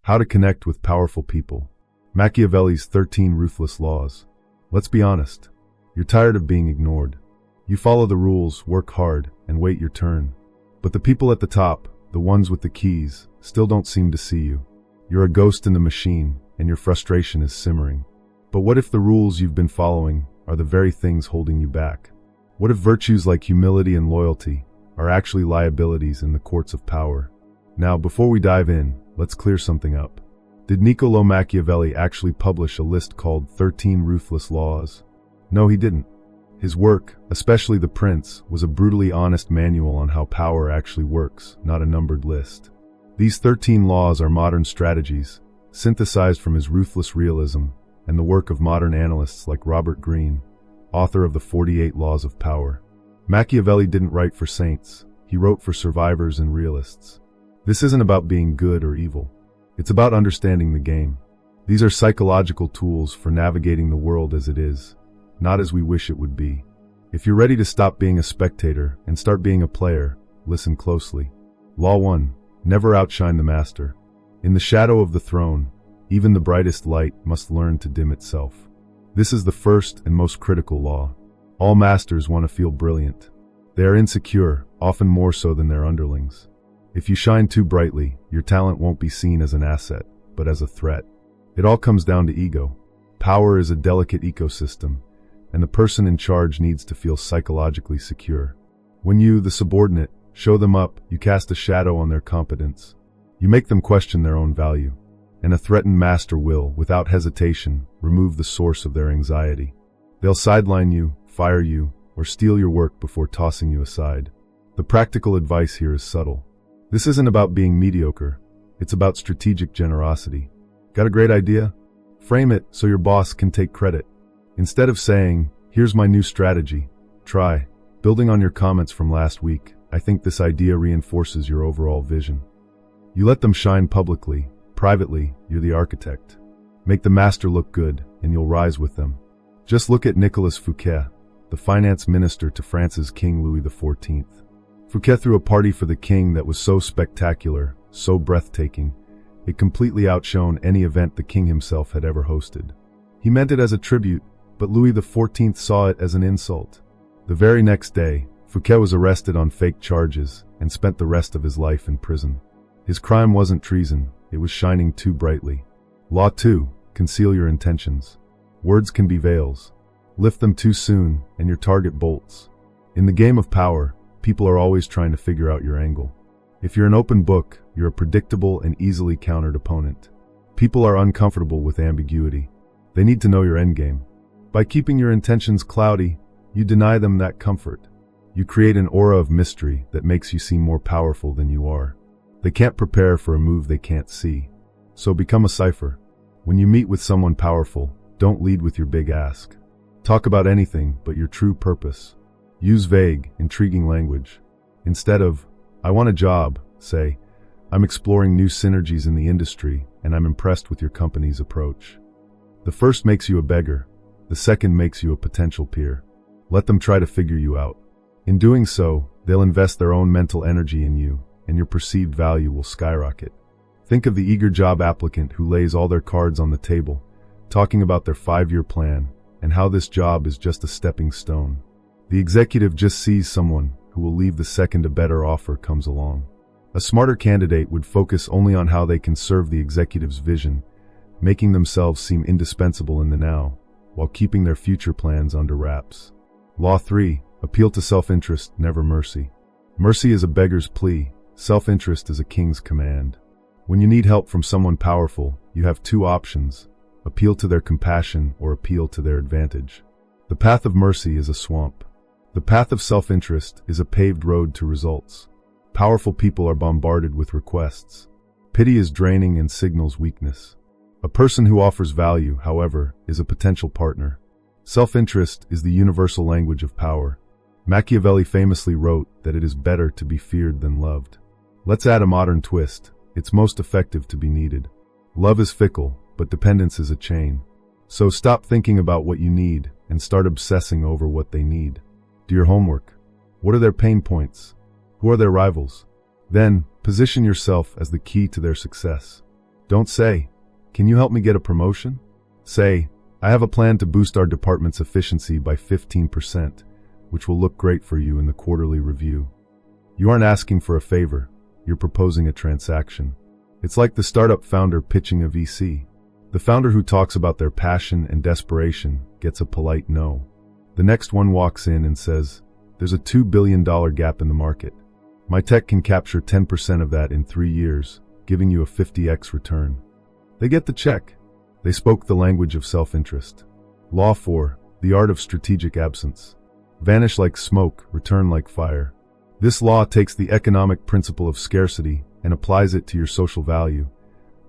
How to connect with powerful people. Machiavelli's 13 ruthless laws. Let's be honest. You're tired of being ignored. You follow the rules, work hard, and wait your turn. But the people at the top, the ones with the keys, still don't seem to see you. You're a ghost in the machine, and your frustration is simmering. But what if the rules you've been following are the very things holding you back? What if virtues like humility and loyalty are actually liabilities in the courts of power? Now, before we dive in, let's clear something up. Did Niccolo Machiavelli actually publish a list called 13 Ruthless Laws? No, he didn't. His work, especially The Prince, was a brutally honest manual on how power actually works, not a numbered list. These 13 laws are modern strategies, synthesized from his ruthless realism and the work of modern analysts like Robert Greene, author of the 48 Laws of Power. Machiavelli didn't write for saints, he wrote for survivors and realists. This isn't about being good or evil. It's about understanding the game. These are psychological tools for navigating the world as it is, not as we wish it would be. If you're ready to stop being a spectator and start being a player, listen closely. Law 1. Never outshine the master. In the shadow of the throne, even the brightest light must learn to dim itself. This is the first and most critical law. All masters want to feel brilliant. They are insecure, often more so than their underlings. If you shine too brightly, your talent won't be seen as an asset, but as a threat. It all comes down to ego. Power is a delicate ecosystem, and the person in charge needs to feel psychologically secure. When you, the subordinate, show them up, you cast a shadow on their competence. You make them question their own value. And a threatened master will, without hesitation, remove the source of their anxiety. They'll sideline you, fire you, or steal your work before tossing you aside. The practical advice here is subtle. This isn't about being mediocre. It's about strategic generosity. Got a great idea? Frame it so your boss can take credit. Instead of saying, "Here's my new strategy," try, "Building on your comments from last week, I think this idea reinforces your overall vision." You let them shine publicly. Privately, you're the architect. Make the master look good, and you'll rise with them. Just look at Nicolas Fouquet, the finance minister to France's King Louis XIV. Fouquet threw a party for the king that was so spectacular, so breathtaking, it completely outshone any event the king himself had ever hosted. He meant it as a tribute, but Louis XIV saw it as an insult. The very next day, Fouquet was arrested on fake charges and spent the rest of his life in prison. His crime wasn't treason, it was shining too brightly. Law 2. Conceal your intentions. Words can be veils. Lift them too soon, and your target bolts. In the game of power, people are always trying to figure out your angle. If you're an open book, you're a predictable and easily countered opponent. People are uncomfortable with ambiguity. They need to know your endgame. By keeping your intentions cloudy, you deny them that comfort. You create an aura of mystery that makes you seem more powerful than you are. They can't prepare for a move they can't see. So become a cipher. When you meet with someone powerful, don't lead with your big ask. Talk about anything but your true purpose. Use vague, intriguing language. Instead of, "I want a job," say, "I'm exploring new synergies in the industry, and I'm impressed with your company's approach." The first makes you a beggar. The second makes you a potential peer. Let them try to figure you out. In doing so, they'll invest their own mental energy in you, and your perceived value will skyrocket. Think of the eager job applicant who lays all their cards on the table, talking about their 5-year plan, and how this job is just a stepping stone. The executive just sees someone who will leave the second a better offer comes along. A smarter candidate would focus only on how they can serve the executive's vision, making themselves seem indispensable in the now, while keeping their future plans under wraps. Law 3. Appeal to self-interest, never mercy. Mercy is a beggar's plea. Self-interest is a king's command. When you need help from someone powerful, you have two options: appeal to their compassion or appeal to their advantage. The path of mercy is a swamp. The path of self-interest is a paved road to results. Powerful people are bombarded with requests. Pity is draining and signals weakness. A person who offers value, however, is a potential partner. Self-interest is the universal language of power. Machiavelli famously wrote that it is better to be feared than loved. Let's add a modern twist. It's most effective to be needed. Love is fickle, but dependence is a chain. So stop thinking about what you need and start obsessing over what they need. Do your homework. What are their pain points? Who are their rivals? Then, position yourself as the key to their success. Don't say, "Can you help me get a promotion?" Say, "I have a plan to boost our department's efficiency by 15%, which will look great for you in the quarterly review." You aren't asking for a favor, you're proposing a transaction. It's like the startup founder pitching a VC. The founder who talks about their passion and desperation gets a polite no. The next one walks in and says, "There's a $2 billion gap in the market. My tech can capture 10% of that in 3 years, giving you a 50x return." They get the check. They spoke the language of self-interest. Law 4, the art of strategic absence. Vanish like smoke, return like fire. This law takes the economic principle of scarcity and applies it to your social value,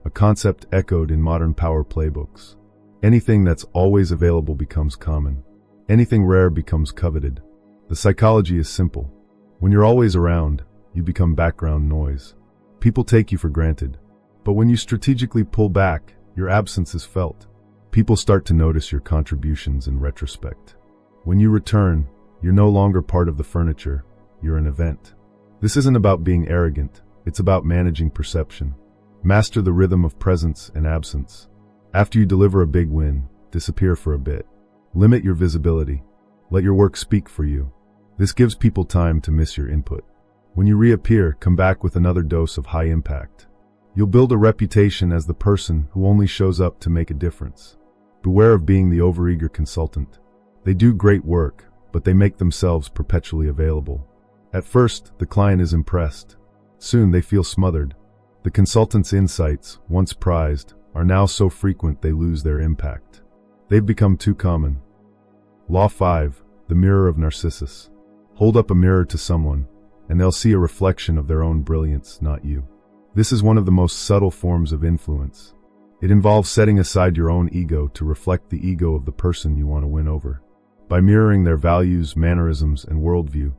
a concept echoed in modern power playbooks. Anything that's always available becomes common. Anything rare becomes coveted. The psychology is simple. When you're always around, you become background noise. People take you for granted. But when you strategically pull back, your absence is felt. People start to notice your contributions in retrospect. When you return, you're no longer part of the furniture, you're an event. This isn't about being arrogant, it's about managing perception. Master the rhythm of presence and absence. After you deliver a big win, disappear for a bit. Limit your visibility. Let your work speak for you. This gives people time to miss your input. When you reappear, come back with another dose of high impact. You'll build a reputation as the person who only shows up to make a difference. Beware of being the overeager consultant. They do great work, but they make themselves perpetually available. At first, the client is impressed. Soon they feel smothered. The consultant's insights, once prized, are now so frequent they lose their impact. They've become too common. Law 5, the mirror of Narcissus. Hold up a mirror to someone, and they'll see a reflection of their own brilliance, not you. This is one of the most subtle forms of influence. It involves setting aside your own ego to reflect the ego of the person you want to win over. By mirroring their values, mannerisms, and worldview,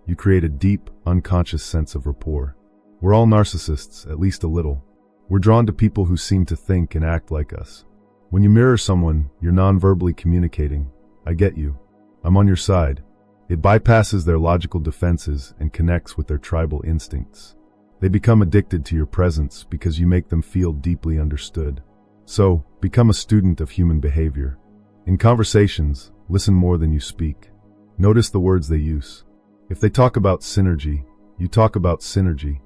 you create a deep, unconscious sense of rapport. We're all narcissists, at least a little. We're drawn to people who seem to think and act like us. When you mirror someone, you're non-verbally communicating, "I get you. I'm on your side." It bypasses their logical defenses and connects with their tribal instincts. They become addicted to your presence because you make them feel deeply understood. So, become a student of human behavior. In conversations, listen more than you speak. Notice the words they use. If they talk about synergy, you talk about synergy.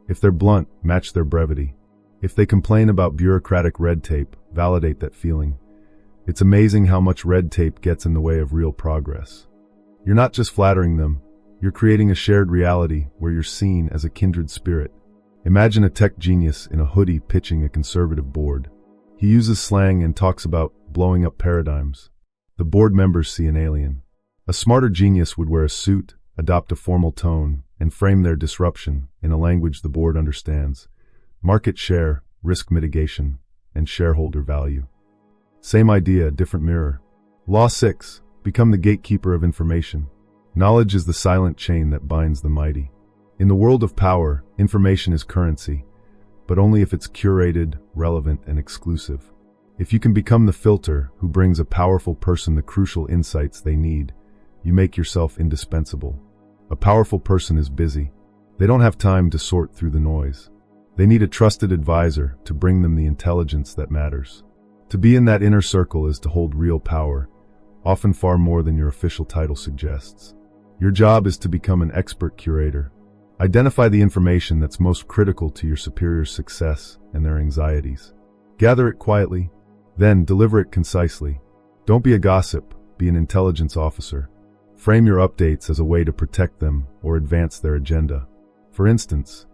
If they're blunt, match their brevity. If they complain about bureaucratic red tape, validate that feeling. It's amazing how much red tape gets in the way of real progress. You're not just flattering them, you're creating a shared reality where you're seen as a kindred spirit. Imagine a tech genius in a hoodie pitching a conservative board. He uses slang and talks about blowing up paradigms. The board members see an alien. A smarter genius would wear a suit, adopt a formal tone, and frame their disruption in a language the board understands. Market share, risk mitigation, and shareholder value. Same idea, different mirror. Law 6. Become the gatekeeper of information. Knowledge is the silent chain that binds the mighty. In the world of power, information is currency, but only if it's curated, relevant, and exclusive. If you can become the filter who brings a powerful person the crucial insights they need, you make yourself indispensable. A powerful person is busy. They don't have time to sort through the noise. They need a trusted advisor to bring them the intelligence that matters. To be in that inner circle is to hold real power, often far more than your official title suggests. Your job is to become an expert curator. Identify the information that's most critical to your superior's success and their anxieties. Gather it quietly, then deliver it concisely. Don't be a gossip, be an intelligence officer. Frame your updates as a way to protect them or advance their agenda. For instance,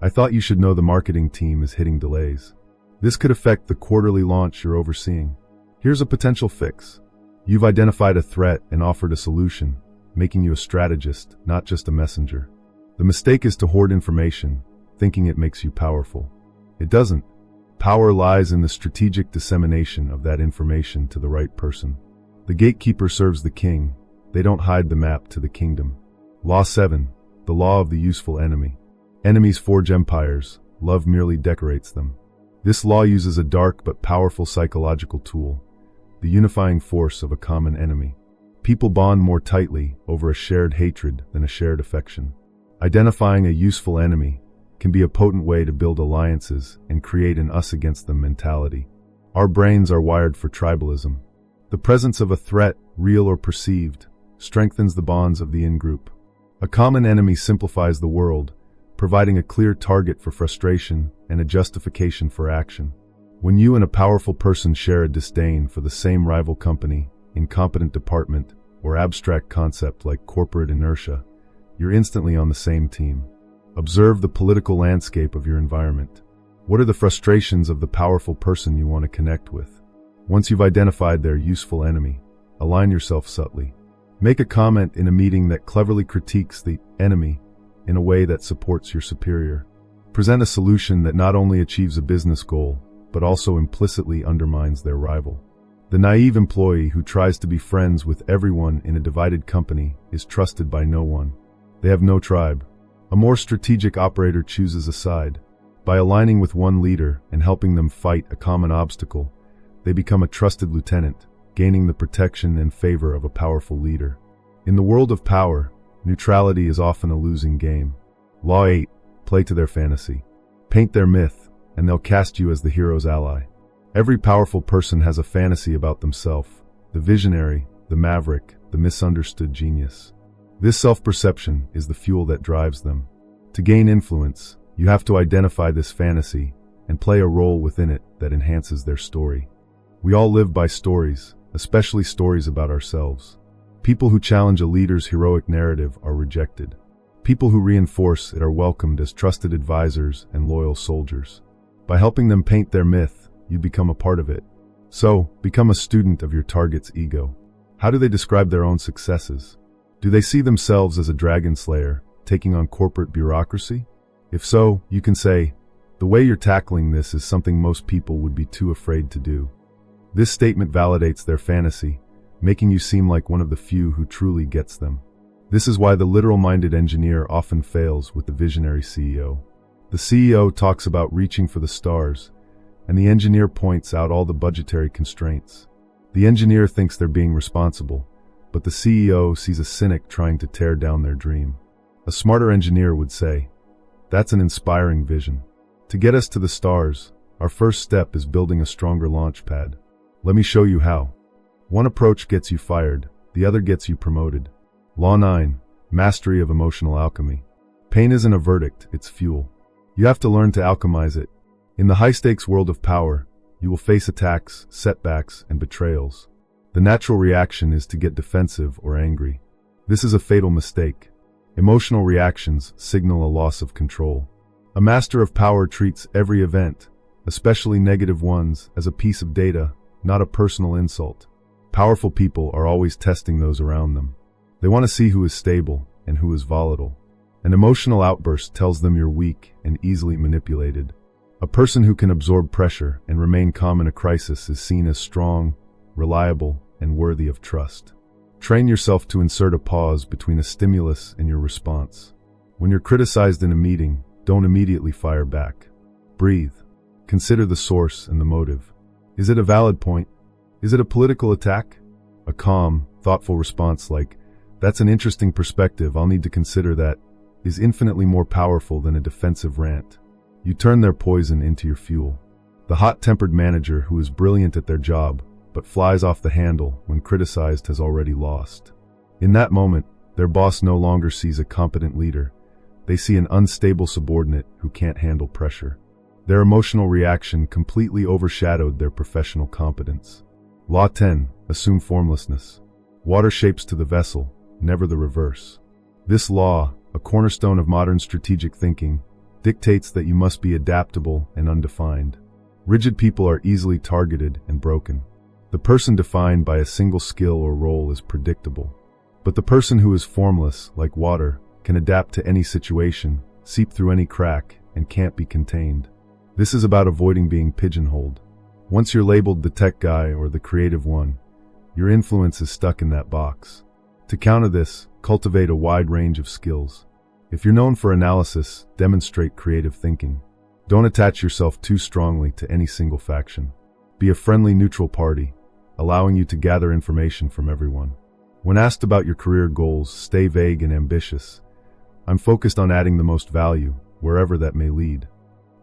"I thought you should know the marketing team is hitting delays. This could affect the quarterly launch you're overseeing. Here's a potential fix." You've identified a threat and offered a solution, making you a strategist, not just a messenger. The mistake is to hoard information, thinking it makes you powerful. It doesn't. Power lies in the strategic dissemination of that information to the right person. The gatekeeper serves the king. They don't hide the map to the kingdom. Law 7. The law of the useful enemy. Enemies forge empires. Love merely decorates them. This law uses a dark but powerful psychological tool, the unifying force of a common enemy. People bond more tightly over a shared hatred than a shared affection. Identifying a useful enemy, can be a potent way to build alliances and create an us against them mentality. Our brains are wired for tribalism. The presence of a threat, real or perceived, strengthens the bonds of the in-group. A common enemy simplifies the world, providing a clear target for frustration and a justification for action. When you and a powerful person share a disdain for the same rival company, incompetent department, or abstract concept like corporate inertia, you're instantly on the same team. Observe the political landscape of your environment. What are the frustrations of the powerful person you want to connect with? Once you've identified their useful enemy, align yourself subtly. Make a comment in a meeting that cleverly critiques the enemy in a way that supports your superior. Present a solution that not only achieves a business goal, but also implicitly undermines their rival. The naive employee who tries to be friends with everyone in a divided company is trusted by no one. They have no tribe. A more strategic operator chooses a side. By aligning with one leader and helping them fight a common obstacle, they become a trusted lieutenant, gaining the protection and favor of a powerful leader. In the world of power, neutrality is often a losing game. Law 8, play to their fantasy. Paint their myth, and they'll cast you as the hero's ally. Every powerful person has a fantasy about themselves, the visionary, the maverick, the misunderstood genius. This self-perception is the fuel that drives them. To gain influence, you have to identify this fantasy and play a role within it that enhances their story. We all live by stories, especially stories about ourselves. People who challenge a leader's heroic narrative are rejected. People who reinforce it are welcomed as trusted advisors and loyal soldiers. By helping them paint their myth, you become a part of it. So, become a student of your target's ego. How do they describe their own successes? Do they see themselves as a dragon slayer, taking on corporate bureaucracy? If so, you can say, the way you're tackling this is something most people would be too afraid to do. This statement validates their fantasy, making you seem like one of the few who truly gets them. This is why the literal-minded engineer often fails with the visionary CEO. The CEO talks about reaching for the stars, and the engineer points out all the budgetary constraints. The engineer thinks they're being responsible, but the CEO sees a cynic trying to tear down their dream. A smarter engineer would say, that's an inspiring vision. To get us to the stars, our first step is building a stronger launch pad. Let me show you how. One approach gets you fired, the other gets you promoted. Law 9, mastery of emotional alchemy. Pain isn't a verdict, it's fuel. You have to learn to alchemize it. In the high-stakes world of power, you will face attacks, setbacks, and betrayals. The natural reaction is to get defensive or angry. This is a fatal mistake. Emotional reactions signal a loss of control. A master of power treats every event, especially negative ones, as a piece of data, not a personal insult. Powerful people are always testing those around them. They want to see who is stable and who is volatile. An emotional outburst tells them you're weak and easily manipulated. A person who can absorb pressure and remain calm in a crisis is seen as strong, reliable, and worthy of trust. Train yourself to insert a pause between a stimulus and your response. When you're criticized in a meeting, don't immediately fire back. Breathe. Consider the source and the motive. Is it a valid point? Is it a political attack? A calm, thoughtful response like, that's an interesting perspective, I'll need to consider that, is infinitely more powerful than a defensive rant. You turn their poison into your fuel. The hot-tempered manager who is brilliant at their job, but flies off the handle when criticized has already lost. In that moment, their boss no longer sees a competent leader. They see an unstable subordinate who can't handle pressure. Their emotional reaction completely overshadowed their professional competence. Law 10, assume formlessness. Water shapes to the vessel, never the reverse. This law, a cornerstone of modern strategic thinking, dictates that you must be adaptable and undefined. Rigid people are easily targeted and broken. The person defined by a single skill or role is predictable. But the person who is formless, like water, can adapt to any situation, seep through any crack, and can't be contained. This is about avoiding being pigeonholed. Once you're labeled the tech guy or the creative one, your influence is stuck in that box. To counter this, cultivate a wide range of skills. If you're known for analysis, demonstrate creative thinking. Don't attach yourself too strongly to any single faction. Be a friendly, neutral party, allowing you to gather information from everyone. When asked about your career goals, stay vague and ambitious. I'm focused on adding the most value, wherever that may lead.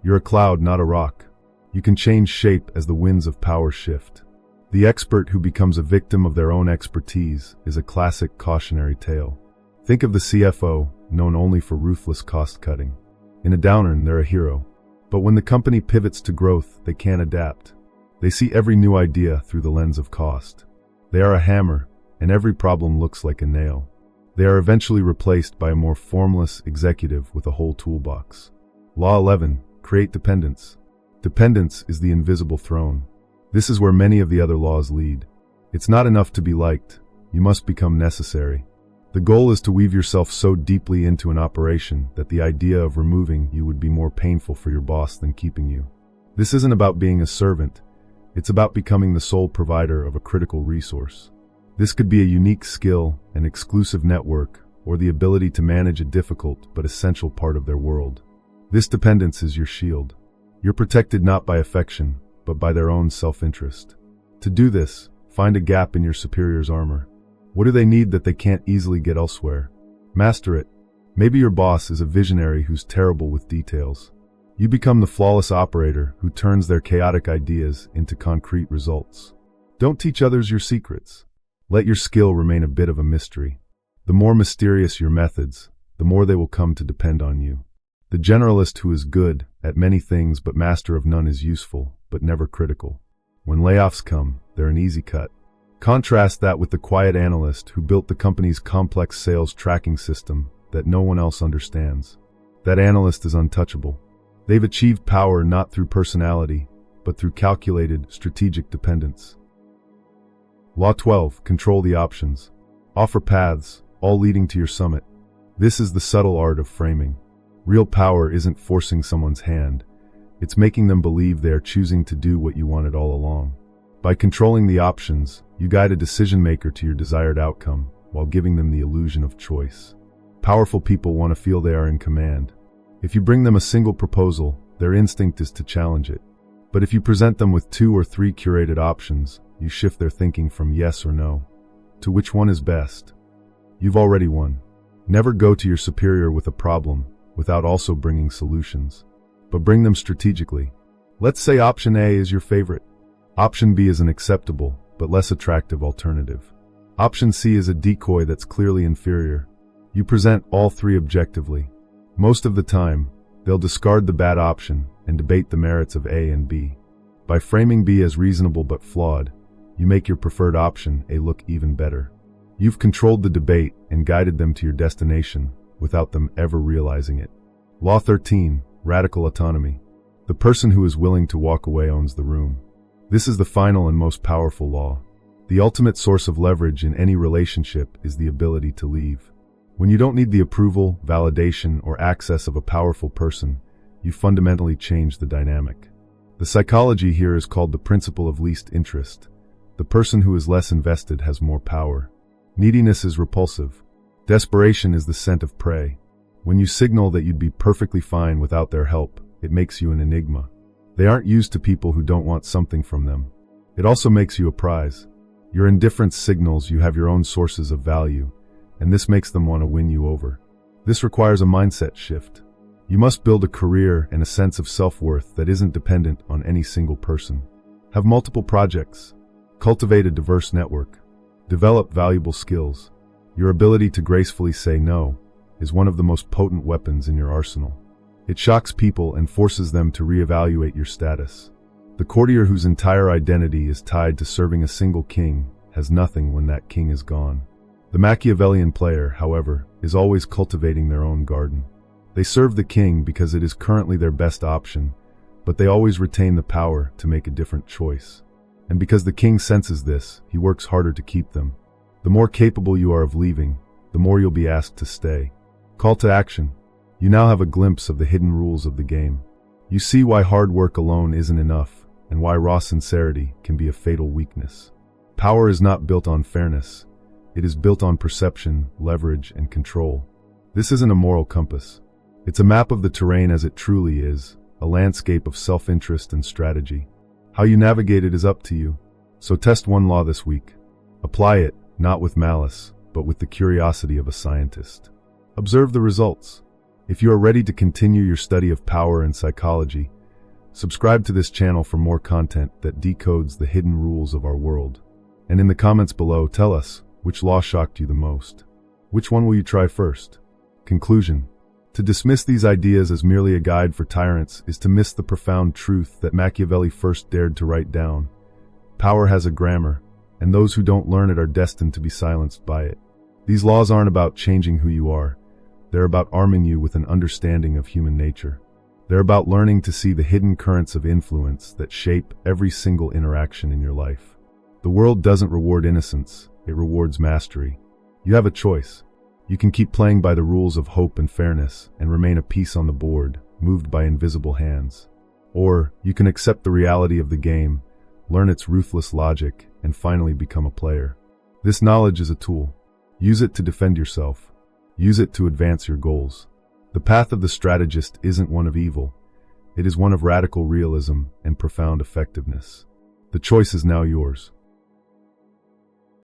You're a cloud, not a rock. You can change shape as the winds of power shift. The expert who becomes a victim of their own expertise is a classic cautionary tale. Think of the CFO, known only for ruthless cost-cutting. In a downturn, they're a hero. But when the company pivots to growth, they can't adapt. They see every new idea through the lens of cost. They are a hammer, and every problem looks like a nail. They are eventually replaced by a more formless executive with a whole toolbox. Law 11. Create dependence. Dependence is the invisible throne. This is where many of the other laws lead. It's not enough to be liked. You must become necessary. The goal is to weave yourself so deeply into an operation that the idea of removing you would be more painful for your boss than keeping you. This isn't about being a servant. It's about becoming the sole provider of a critical resource. This could be a unique skill, an exclusive network, or the ability to manage a difficult but essential part of their world. This dependence is your shield. You're protected not by affection, but by their own self-interest. To do this, find a gap in your superior's armor. What do they need that they can't easily get elsewhere? Master it. Maybe your boss is a visionary who's terrible with details. You become the flawless operator who turns their chaotic ideas into concrete results. Don't teach others your secrets. Let your skill remain a bit of a mystery. The more mysterious your methods, the more they will come to depend on you. The generalist who is good at many things but master of none is useful, but never critical. When layoffs come, they're an easy cut. Contrast that with the quiet analyst who built the company's complex sales tracking system that no one else understands. That analyst is untouchable. They've achieved power not through personality, but through calculated, strategic dependence. Law 12. Control the options. Offer paths, all leading to your summit. This is the subtle art of framing. Real power isn't forcing someone's hand. It's making them believe they are choosing to do what you wanted all along. By controlling the options, you guide a decision maker to your desired outcome while giving them the illusion of choice. Powerful people want to feel they are in command. If you bring them a single proposal, their instinct is to challenge it. But if you present them with 2 or 3 curated options, you shift their thinking from yes or no to which one is best. You've already won. Never go to your superior with a problem without also bringing solutions. But bring them strategically. Let's say option A is your favorite. Option B is an acceptable, but less attractive alternative. Option C is a decoy that's clearly inferior. You present all 3 objectively. Most of the time, they'll discard the bad option and debate the merits of A and B. By framing B as reasonable but flawed, you make your preferred option A look even better. You've controlled the debate and guided them to your destination without them ever realizing it. Law 13. Radical autonomy. The person who is willing to walk away owns the room. This is the final and most powerful law. The ultimate source of leverage in any relationship is the ability to leave. When you don't need the approval, validation, or access of a powerful person, you fundamentally change the dynamic. The psychology here is called the principle of least interest. The person who is less invested has more power. Neediness is repulsive. Desperation is the scent of prey. When you signal that you'd be perfectly fine without their help, it makes you an enigma. They aren't used to people who don't want something from them. It also makes you a prize. Your indifference signals you have your own sources of value, and this makes them want to win you over. This requires a mindset shift. You must build a career and a sense of self-worth that isn't dependent on any single person. Have multiple projects. Cultivate a diverse network. Develop valuable skills. Your ability to gracefully say no is one of the most potent weapons in your arsenal. It shocks people and forces them to reevaluate your status. The courtier whose entire identity is tied to serving a single king has nothing when that king is gone. The Machiavellian player, however, is always cultivating their own garden. They serve the king because it is currently their best option, but they always retain the power to make a different choice. And because the king senses this, he works harder to keep them. The more capable you are of leaving, the more you'll be asked to stay. Call to action. You now have a glimpse of the hidden rules of the game. You see why hard work alone isn't enough, and why raw sincerity can be a fatal weakness. Power is not built on fairness. It is built on perception, leverage, and control. This isn't a moral compass. It's a map of the terrain as it truly is, a landscape of self-interest and strategy. How you navigate it is up to you. So test one law this week. Apply it, not with malice, but with the curiosity of a scientist. Observe the results. If you are ready to continue your study of power and psychology, subscribe to this channel for more content that decodes the hidden rules of our world. And in the comments below, tell us, which law shocked you the most? Which one will you try first? Conclusion. To dismiss these ideas as merely a guide for tyrants is to miss the profound truth that Machiavelli first dared to write down. Power has a grammar, and those who don't learn it are destined to be silenced by it. These laws aren't about changing who you are. They're about arming you with an understanding of human nature. They're about learning to see the hidden currents of influence that shape every single interaction in your life. The world doesn't reward innocence, it rewards mastery. You have a choice. You can keep playing by the rules of hope and fairness and remain a piece on the board, moved by invisible hands. Or you can accept the reality of the game, learn its ruthless logic, and finally become a player. This knowledge is a tool. Use it to defend yourself. Use it to advance your goals. The path of the strategist isn't one of evil. It is one of radical realism and profound effectiveness. The choice is now yours.